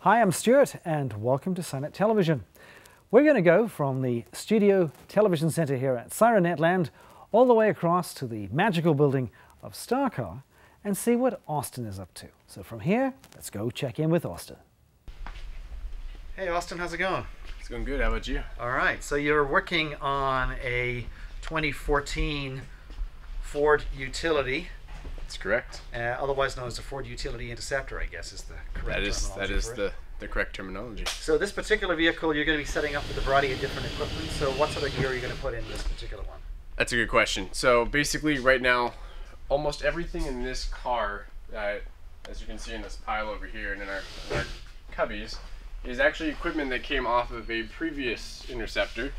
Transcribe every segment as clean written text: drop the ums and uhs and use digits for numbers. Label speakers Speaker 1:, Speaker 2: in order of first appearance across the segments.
Speaker 1: Hi, I'm Stuart and welcome to Sirennet Television. We're going to go from the studio television centre here at Sirennet Land all the way across to the magical building of Starcar and see what Austin is up to. So from here, let's go check in with Austin. Hey Austin, how's it going?
Speaker 2: It's going good. How about you?
Speaker 1: All right, so you're working on a 2014 Ford Utility.
Speaker 2: That's correct.
Speaker 1: Otherwise known as the Ford Utility Interceptor, I guess is the correct terminology.
Speaker 2: That is the correct terminology.
Speaker 1: So this particular vehicle you're going to be setting up with a variety of different equipment. So what sort of gear are you going to put in this particular one?
Speaker 2: That's a good question. So basically right now, almost everything in this car, as you can see in this pile over here and in our cubbies, is actually equipment that came off of a previous Interceptor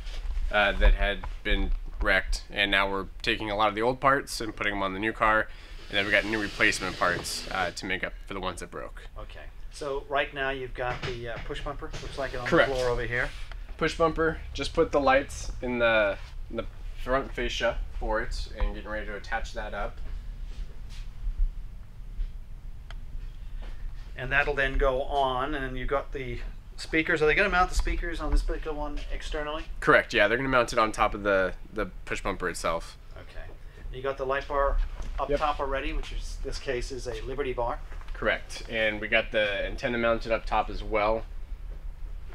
Speaker 2: that had been wrecked, and now we're taking a lot of the old parts and putting them on the new car. And then we got new replacement parts to make up for the ones that broke.
Speaker 1: Okay. So right now you've got the push bumper, looks like it on
Speaker 2: Correct.
Speaker 1: the floor over here.
Speaker 2: Push bumper, just put the lights in the front fascia for it and getting ready to attach that up.
Speaker 1: And that'll then go on, and then you've got the speakers. Are they going to mount the speakers on this particular one externally?
Speaker 2: Correct, yeah, they're going to mount it on top of the push bumper itself.
Speaker 1: Okay. You got the light bar up top already, which is, this case is a Liberty bar.
Speaker 2: Correct, and we got the antenna mounted up top as well.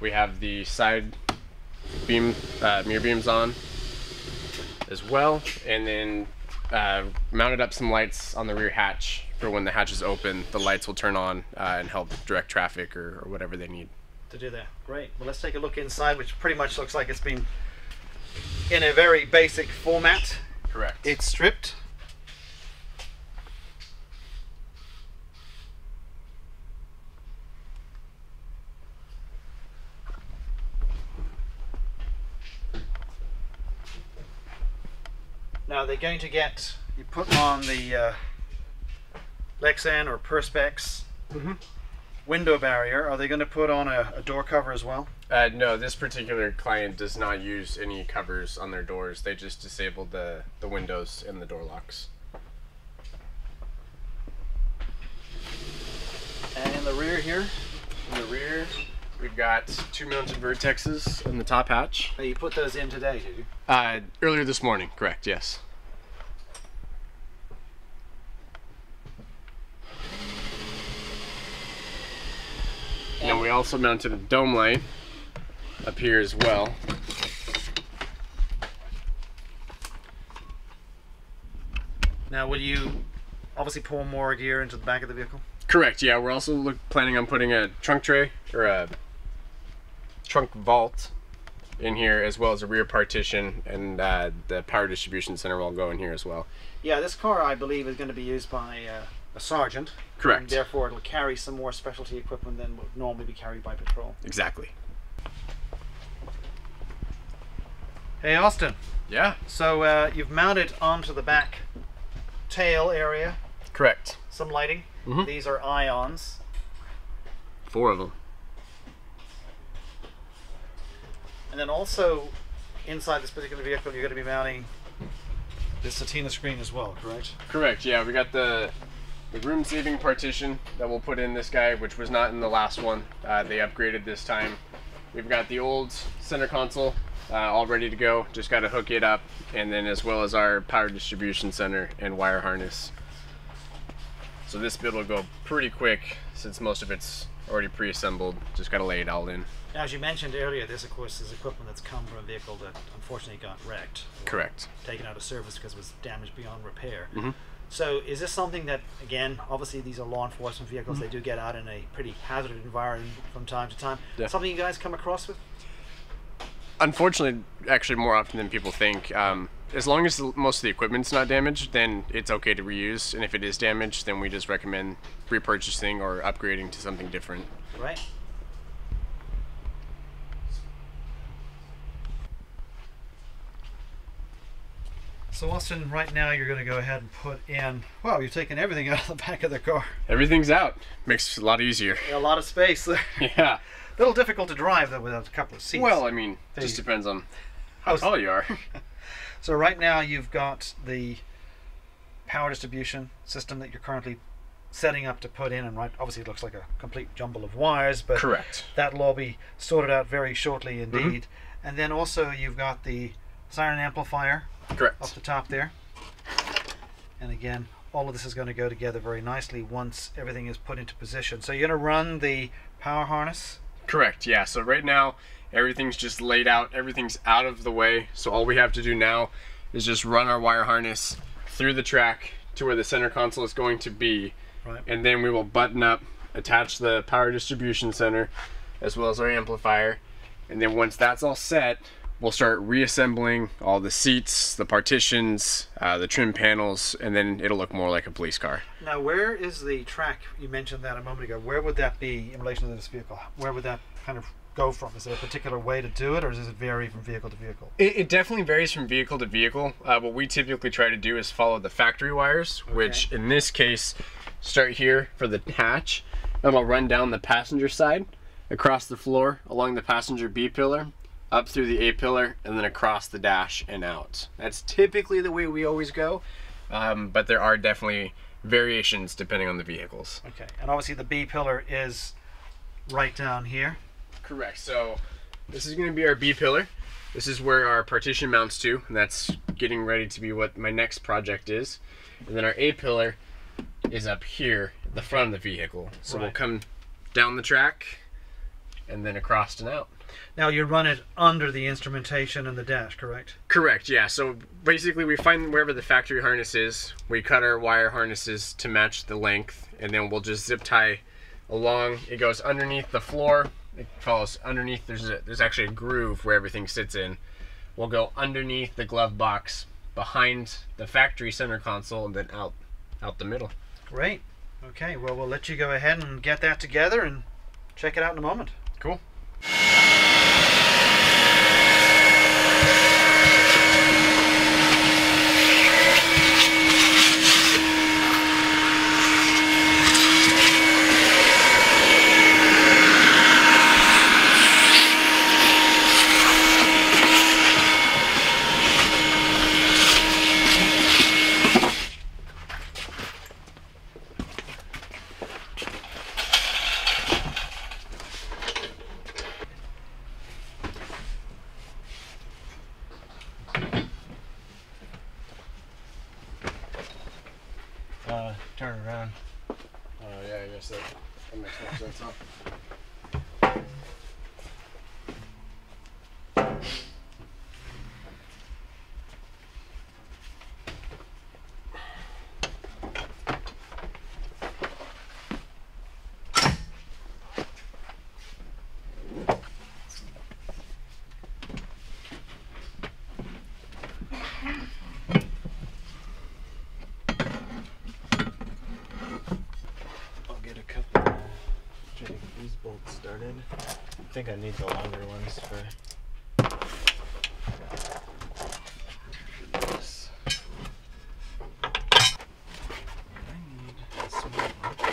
Speaker 2: We have the side beam mirror beams on as well, and then mounted up some lights on the rear hatch for when the hatch is open. The lights will turn on and help direct traffic or whatever they need
Speaker 1: to do that. Great. Well, let's take a look inside, which pretty much looks like it's been in a very basic format.
Speaker 2: Correct.
Speaker 1: It's stripped. Now they're going to get, you put on the Lexan or Perspex window barrier. Are they going to put on a door cover as well?
Speaker 2: No, this particular client does not use any covers on their doors. They just disable the windows and the door locks.
Speaker 1: And in the rear here?
Speaker 2: In the rear, we've got two mounted Vertexes in the top hatch.
Speaker 1: Oh, you put those in today, did you?
Speaker 2: Earlier this morning, correct, yes. And we also mounted a dome light up here as well.
Speaker 1: Now, will you obviously pull more gear into the back of the vehicle?
Speaker 2: Correct, yeah. We're also planning on putting a trunk tray or a trunk vault in here, as well as a rear partition, and the power distribution center will go in here as well.
Speaker 1: Yeah, this car, I believe, is going to be used by a sergeant.
Speaker 2: Correct.
Speaker 1: And therefore, it'll carry some more specialty equipment than would normally be carried by patrol.
Speaker 2: Exactly.
Speaker 1: Hey, Austin.
Speaker 2: Yeah.
Speaker 1: So you've mounted onto the back tail area.
Speaker 2: Correct.
Speaker 1: Some lighting. These are ions.
Speaker 2: 4 of them.
Speaker 1: And then also inside this particular vehicle, you're going to be mounting the Setina screen as well, correct?
Speaker 2: Correct, yeah. We got the room saving partition that we'll put in this guy, which was not in the last one. They upgraded this time. We've got the old center console all ready to go. Just got to hook it up, and then as well as our power distribution center and wire harness. So this build will go pretty quick since most of it's already pre-assembled. Just got to lay it all in.
Speaker 1: Now, as you mentioned earlier, this of course is equipment that's come from a vehicle that unfortunately got wrecked.
Speaker 2: Correct.
Speaker 1: Taken out of service because it was damaged beyond repair. So is this something that, again, obviously these are law enforcement vehicles, they do get out in a pretty hazardous environment from time to time. Yeah. Something you guys come across with?
Speaker 2: Unfortunately, actually more often than people think. As long as most of the equipment's not damaged, then it's okay to reuse. And if it is damaged, then we just recommend repurchasing or upgrading to something different.
Speaker 1: Right. So Austin, right now you're going to go ahead and put in, wow, you've taken everything out of the back of the car.
Speaker 2: Everything's out. Makes it a lot easier.
Speaker 1: A lot of space there.
Speaker 2: Yeah.
Speaker 1: A little difficult to drive though without a couple of seats.
Speaker 2: Well, I mean, just depends on how tall you are.
Speaker 1: So right now you've got the power distribution system that you're currently setting up to put in, and right, obviously it looks like a complete jumble of wires, but
Speaker 2: correct.
Speaker 1: That'll all be sorted out very shortly indeed. And then also you've got the siren amplifier
Speaker 2: Correct.
Speaker 1: up the top there. And again, all of this is going to go together very nicely once everything is put into position. So you're going to run the power harness?
Speaker 2: Correct, yeah. So right now, everything's just laid out, everything's out of the way. So all we have to do now is just run our wire harness through the track to where the center console is going to be.
Speaker 1: Right.
Speaker 2: And then we will button up, attach the power distribution center, as well as our amplifier. And then once that's all set, we'll start reassembling all the seats, the partitions, the trim panels, and then it'll look more like a police car.
Speaker 1: Now, where is the track? You mentioned that a moment ago. Where would that be in relation to this vehicle? Where would that kind of go from? Is there a particular way to do it, or does it vary from vehicle to vehicle?
Speaker 2: It definitely varies from vehicle to vehicle. What we typically try to do is follow the factory wires, which in this case start here for the hatch, and we'll run down the passenger side, across the floor, along the passenger B pillar, up through the A pillar, and then across the dash and out. That's typically the way we always go, but there are definitely variations depending on the vehicles.
Speaker 1: Okay, and obviously the B pillar is right down here.
Speaker 2: Correct, so this is going to be our B pillar. This is where our partition mounts to, and that's getting ready to be what my next project is. And then our A pillar is up here at the front of the vehicle. So we'll come down the track and then across and out.
Speaker 1: Now you run it under the instrumentation and the dash, correct?
Speaker 2: Correct, yeah. So basically we find wherever the factory harness is, we cut our wire harnesses to match the length, and then we'll just zip tie along. It goes underneath the floor. It follows underneath. There's actually a groove where everything sits in. We'll go underneath the glove box, behind the factory center console, and then out the middle.
Speaker 1: Great. Okay, well, we'll let you go ahead and get that together and check it out in a moment.
Speaker 2: Cool.
Speaker 3: Turn around.
Speaker 2: Oh yeah, I guess that makes more sense, huh?
Speaker 3: Started. I think I need the longer ones for this. I need a small one.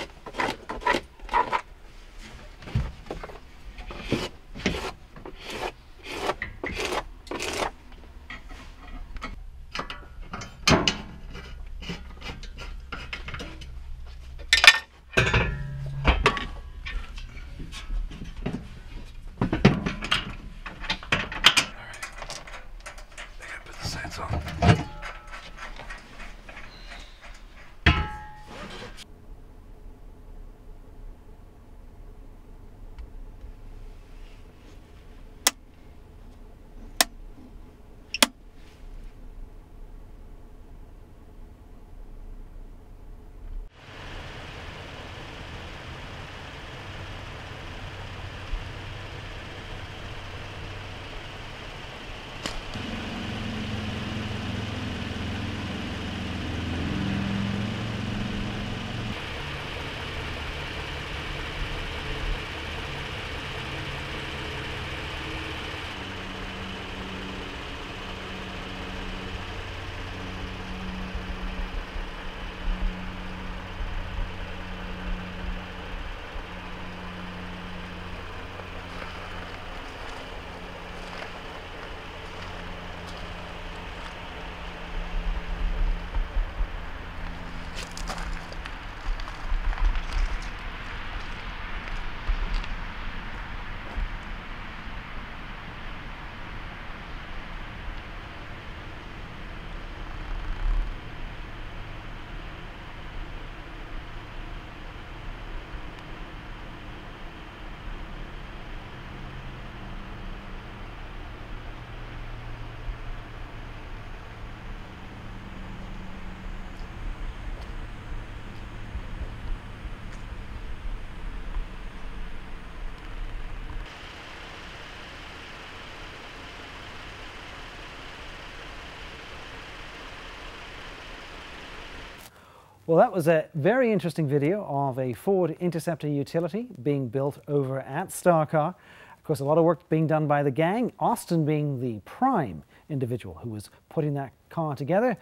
Speaker 1: Well, that was a very interesting video of a Ford Interceptor utility being built over at StarCar. Of course, a lot of work being done by the gang, Austin being the prime individual who was putting that car together,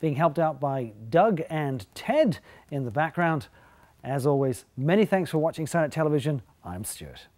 Speaker 1: being helped out by Doug and Ted in the background. As always, many thanks for watching Sirennet Television. I'm Stuart.